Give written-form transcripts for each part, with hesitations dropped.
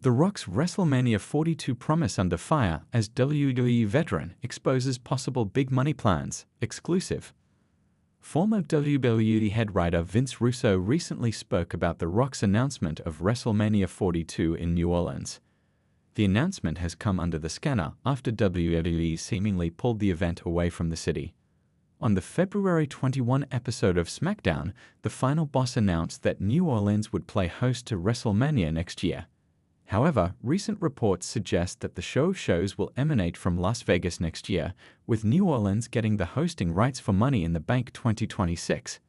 The Rock's WrestleMania 42 promise under fire as WWE veteran exposes possible big money plans. Exclusive. Former WWE head writer Vince Russo recently spoke about The Rock's announcement of WrestleMania 42 in New Orleans. The announcement has come under the scanner after WWE seemingly pulled the event away from the city. On the February 21 episode of SmackDown, the final boss announced that New Orleans would play host to WrestleMania next year. However, recent reports suggest that the shows will emanate from Las Vegas next year, with New Orleans getting the hosting rights for Money in the Bank 2026.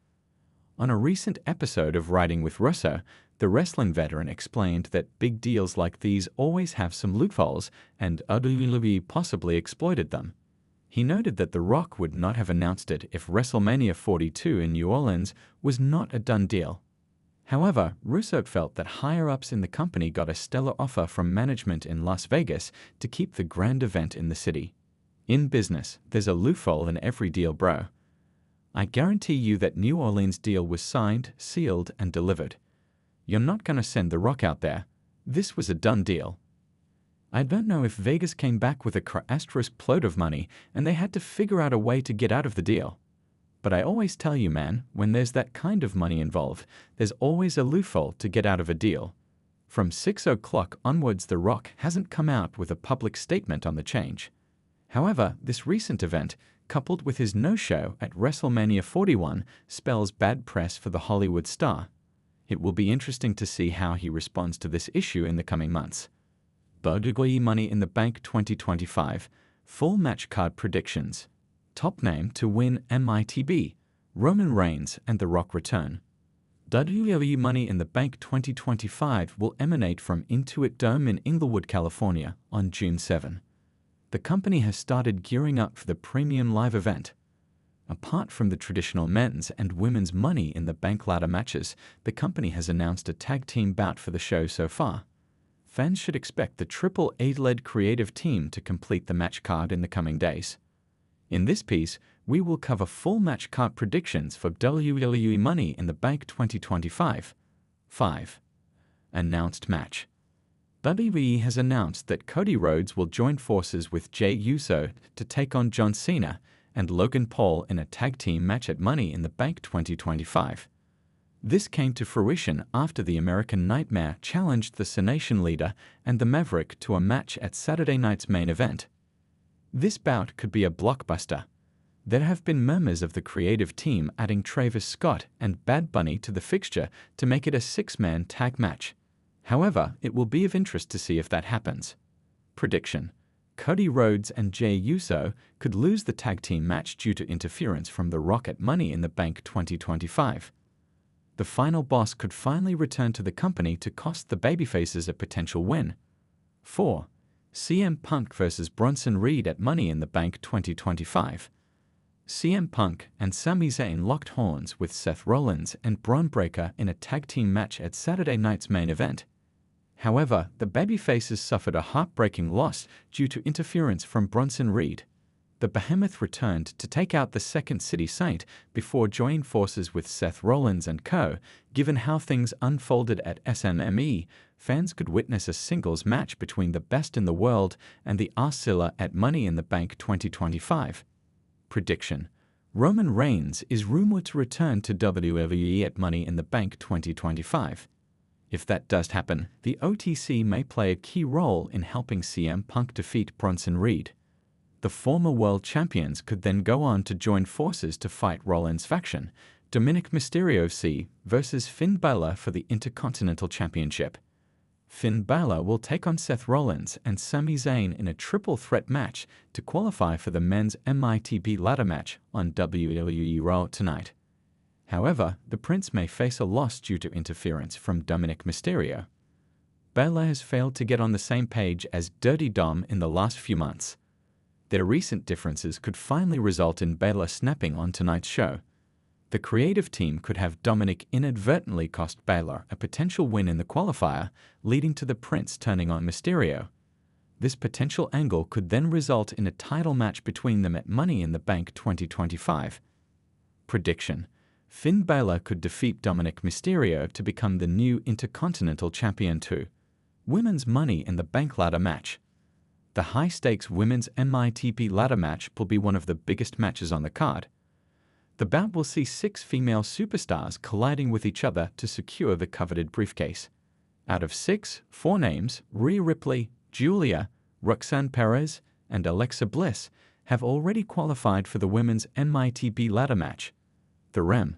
On a recent episode of Riding with Russo, the wrestling veteran explained that big deals like these always have some loopholes, and WWE possibly exploited them. He noted that The Rock would not have announced it if WrestleMania 42 in New Orleans was not a done deal. However, Russo felt that higher-ups in the company got a stellar offer from management in Las Vegas to keep the grand event in the city. In business, there's a loophole in every deal, bro. I guarantee you that New Orleans deal was signed, sealed, and delivered. You're not gonna send The Rock out there. This was a done deal. I don't know if Vegas came back with a crastros plode of money and they had to figure out a way to get out of the deal. But I always tell you, man, when there's that kind of money involved, there's always a loophole to get out of a deal. From 6 o'clock onwards, The Rock hasn't come out with a public statement on the change. However, this recent event, coupled with his no-show at WrestleMania 41, spells bad press for the Hollywood star. It will be interesting to see how he responds to this issue in the coming months. WWE Money in the Bank 2025, full match card predictions. Top name to win MITB, Roman Reigns and The Rock return. WWE Money in the Bank 2025 will emanate from Intuit Dome in Inglewood, California on June 7. The company has started gearing up for the premium live event. Apart from the traditional men's and women's Money in the Bank ladder matches, the company has announced a tag team bout for the show so far. Fans should expect the Triple A-led creative team to complete the match card in the coming days. In this piece, we will cover full match card predictions for WWE Money in the Bank 2025. 5. Announced match. WWE has announced that Cody Rhodes will join forces with Jey Uso to take on John Cena and Logan Paul in a tag team match at Money in the Bank 2025. This came to fruition after the American Nightmare challenged the Cenation leader and the Maverick to a match at Saturday night's main event. This bout could be a blockbuster. There have been murmurs of the creative team adding Travis Scott and Bad Bunny to the fixture to make it a six-man tag match. However, it will be of interest to see if that happens. Prediction: Cody Rhodes and Jey Uso could lose the tag team match due to interference from The Rock at Money in the Bank 2025. The final boss could finally return to the company to cost the babyfaces a potential win. 4. CM Punk vs. Bronson Reed at Money in the Bank 2025. CM Punk and Sami Zayn locked horns with Seth Rollins and Braun Breaker in a tag team match at Saturday night's main event. However, the babyfaces suffered a heartbreaking loss due to interference from Bronson Reed. The Behemoth returned to take out the Second City Saint before joining forces with Seth Rollins and co. Given how things unfolded at SMME, fans could witness a singles match between the best in the world and the Arcilla at Money in the Bank 2025. Prediction: Roman Reigns is rumored to return to WWE at Money in the Bank 2025. If that does happen, the OTC may play a key role in helping CM Punk defeat Bronson Reed. The former world champions could then go on to join forces to fight Rollins' faction, Dominic Mysterio versus Finn Balor for the Intercontinental Championship. Finn Balor will take on Seth Rollins and Sami Zayn in a triple threat match to qualify for the men's MITB ladder match on WWE Raw tonight. However, the Prince may face a loss due to interference from Dominic Mysterio. Balor has failed to get on the same page as Dirty Dom in the last few months. Their recent differences could finally result in Balor snapping on tonight's show. The creative team could have Dominic inadvertently cost Balor a potential win in the qualifier, leading to the Prince turning on Mysterio. This potential angle could then result in a title match between them at Money in the Bank 2025. Prediction: Finn Balor could defeat Dominic Mysterio to become the new Intercontinental Champion too. Women's Money in the Bank ladder match. The high-stakes women's MITP ladder match will be one of the biggest matches on the card. The bout will see 6 female superstars colliding with each other to secure the coveted briefcase. Out of 6, 4 names, Rhea Ripley, Julia, Roxanne Perez, and Alexa Bliss, have already qualified for the women's MITP ladder match. The REM